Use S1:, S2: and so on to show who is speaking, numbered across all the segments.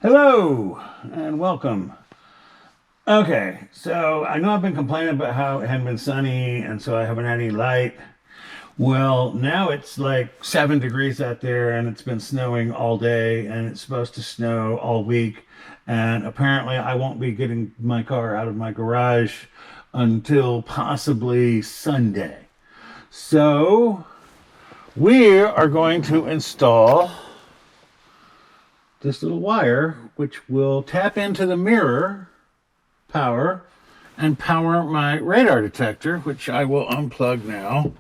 S1: Hello and welcome. Okay, so I know I've been complaining about how it hadn't been sunny and so I haven't had any light. Well, now it's like 7 degrees out there and it's been snowing all day and it's supposed to snow all week. And apparently I won't be getting my car out of my garage until possibly Sunday. So we are going to install this little wire, which will tap into the mirror power and power my radar detector, which I will unplug now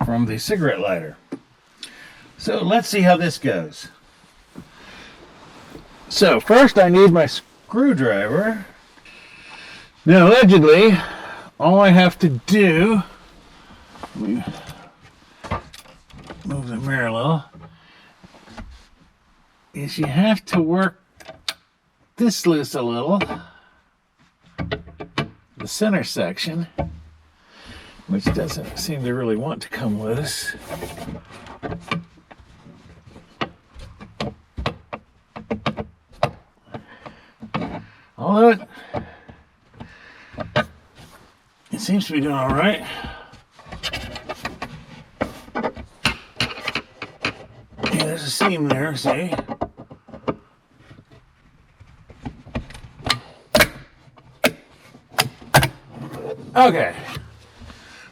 S1: from the cigarette lighter. So let's see how this goes. So first I need my screwdriver. Now allegedly, all I have to do, let me move the mirror a little, is you have to work this loose a little, the center section, which doesn't seem to really want to come loose. Although it seems to be doing all right. Yeah, there's a seam there, see? Okay.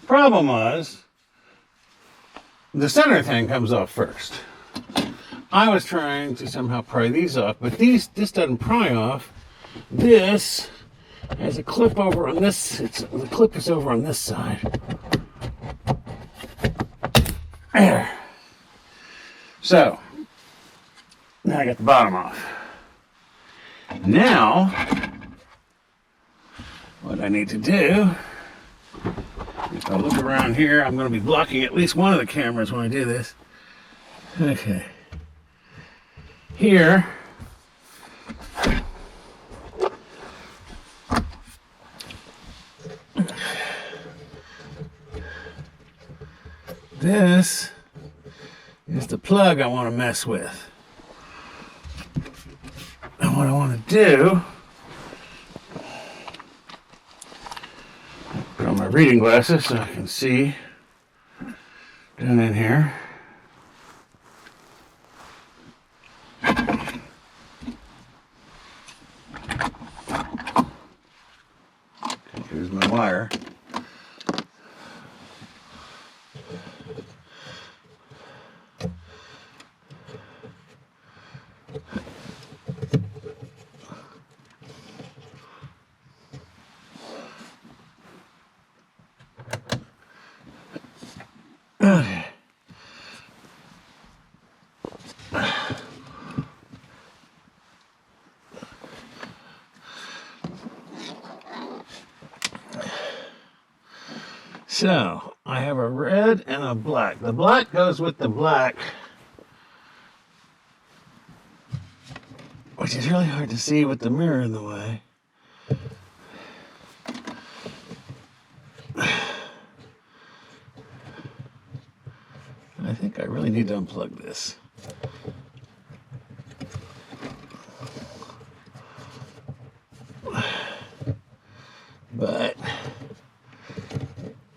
S1: Problem was, the center thing comes off first. I was trying to somehow pry these off, but this doesn't pry off. This has a clip over on this. The clip is over on this side. There. So, now I got the bottom off. Now, what I need to do, if I look around here, I'm going to be blocking at least one of the cameras when I do this. Okay. Here, this is the plug I want to mess with. And what I want to do, put on my reading glasses so I can see down in here. Here's my wire. Okay. So, I have a red and a black. The black goes with the black, which is really hard to see with the mirror in the way. I think I really need to unplug this. But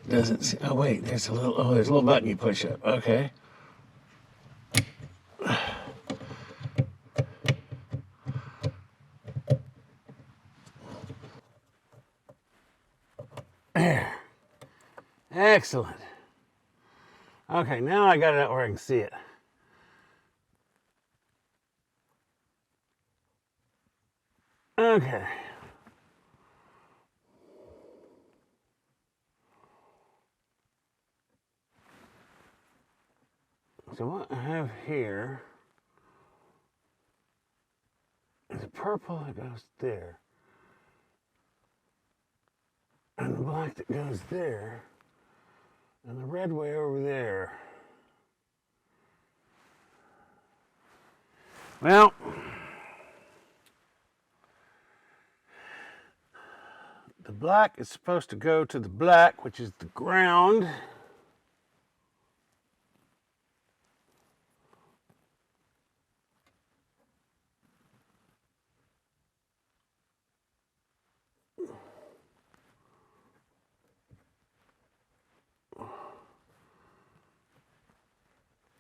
S1: doesn't see, oh wait, there's a little button you push up. Okay. There. Excellent. Okay, now I got it out where I can see it. Okay. So what I have here is a purple that goes there, and the black that goes there, and the red way over there. Well, the black is supposed to go to the black, which is the ground.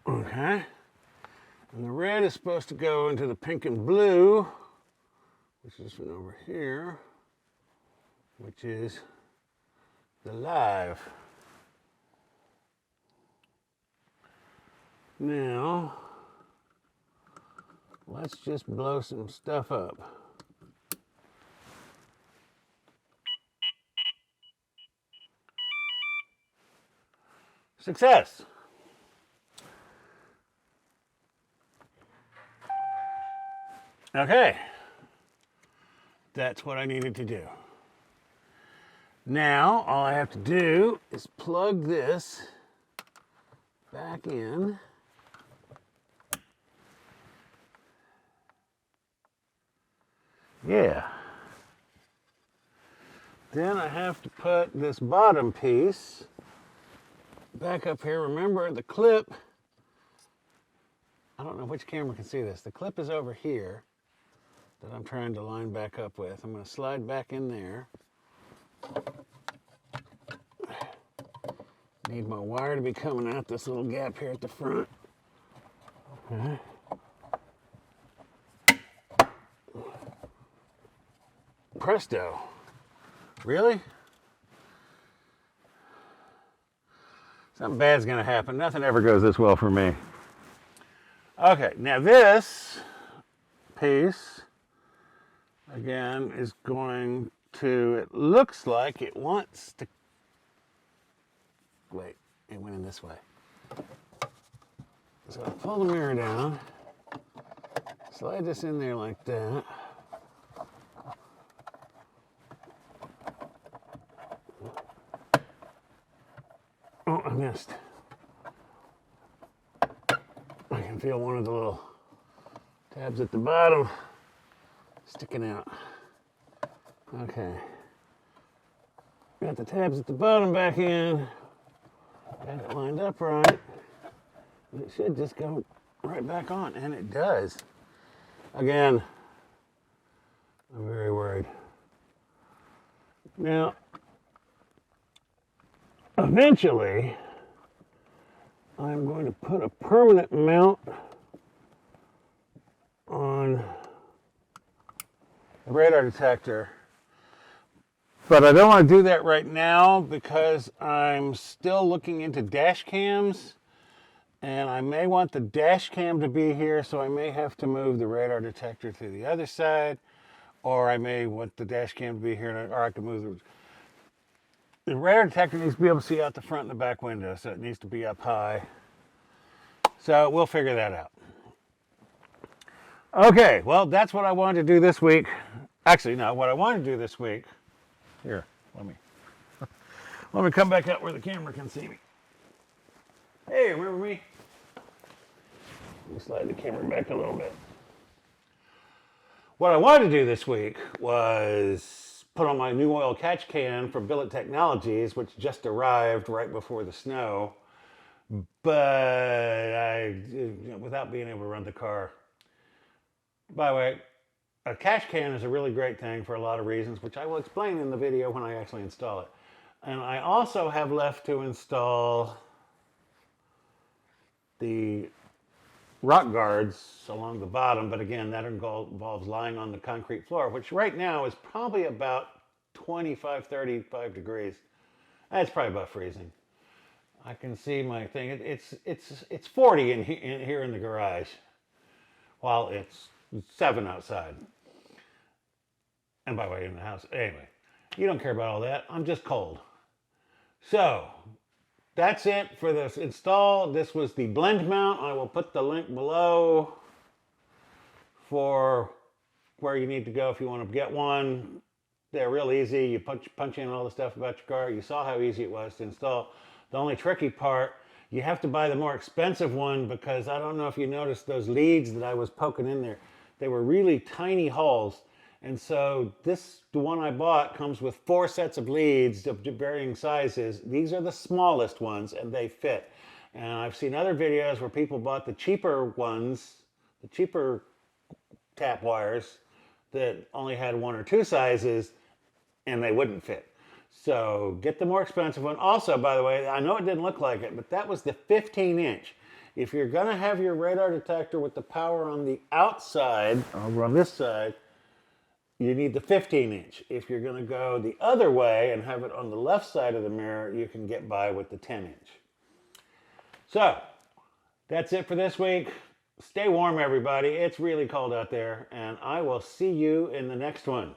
S1: Okay. And the red is supposed to go into the pink and blue, which is one over here, which is the live. Now, let's just blow some stuff up. Success! Okay, that's what I needed to do. Now, all I have to do is plug this back in. Yeah. Then I have to put this bottom piece back up here. Remember the clip, I don't know which camera can see this. The clip is over here that I'm trying to line back up with. I'm going to slide back in there. Need my wire to be coming out this little gap here at the front. Okay. Presto. Really? Something bad's going to happen. Nothing ever goes this well for me. Okay, now this piece, again, is going to, it looks like it wants to, wait, it went in this way. So I pull the mirror down, slide this in there like that. Oh, I missed. I can feel one of the little tabs at the bottom sticking out. Okay. Got the tabs at the bottom back in. Got it lined up right. And it should just go right back on, and it does. Again, I'm very worried. Now, eventually, I'm going to put a permanent mount on the radar detector. But I don't want to do that right now because I'm still looking into dash cams, and I may want the dash cam to be here, so I may have to move the radar detector to the other side, or I may want the dash cam to be here, or I can move the radar detector needs to be able to see out the front and the back window, so it needs to be up high. So we'll figure that out. Okay, well, that's what I wanted to do this week. Actually, no, what I wanted to do this week, here, let me come back up where the camera can see me. Hey, remember me? Let me slide the camera back a little bit. What I wanted to do this week was put on my new oil catch can from Billet Technologies, which just arrived right before the snow. But without being able to run the car. By the way, a catch can is a really great thing for a lot of reasons, which I will explain in the video when I actually install it. And I also have left to install the rock guards along the bottom, but again, that involves lying on the concrete floor, which right now is probably about 25, 35 degrees. That's probably about freezing. I can see my thing. It's 40 in here in the garage, while it's 7 outside. And by the way, in the house. Anyway, you don't care about all that. I'm just cold. So that's it for this install. This was the BlendMount. I will put the link below for where you need to go if you want to get one. They're real easy. You punch in all the stuff about your car. You saw how easy it was to install. The only tricky part, you have to buy the more expensive one because I don't know if you noticed those leads that I was poking in there. They were really tiny holes. And so the one I bought comes with 4 sets of leads of varying sizes. These are the smallest ones and they fit. And I've seen other videos where people bought the cheaper ones, the cheaper tap wires that only had 1 or 2 sizes and they wouldn't fit. So get the more expensive one. Also, by the way, I know it didn't look like it, but that was the 15-inch. If you're going to have your radar detector with the power on the outside, over on this side, you need the 15-inch. If you're going to go the other way and have it on the left side of the mirror, you can get by with the 10-inch. So, that's it for this week. Stay warm, everybody. It's really cold out there, and I will see you in the next one.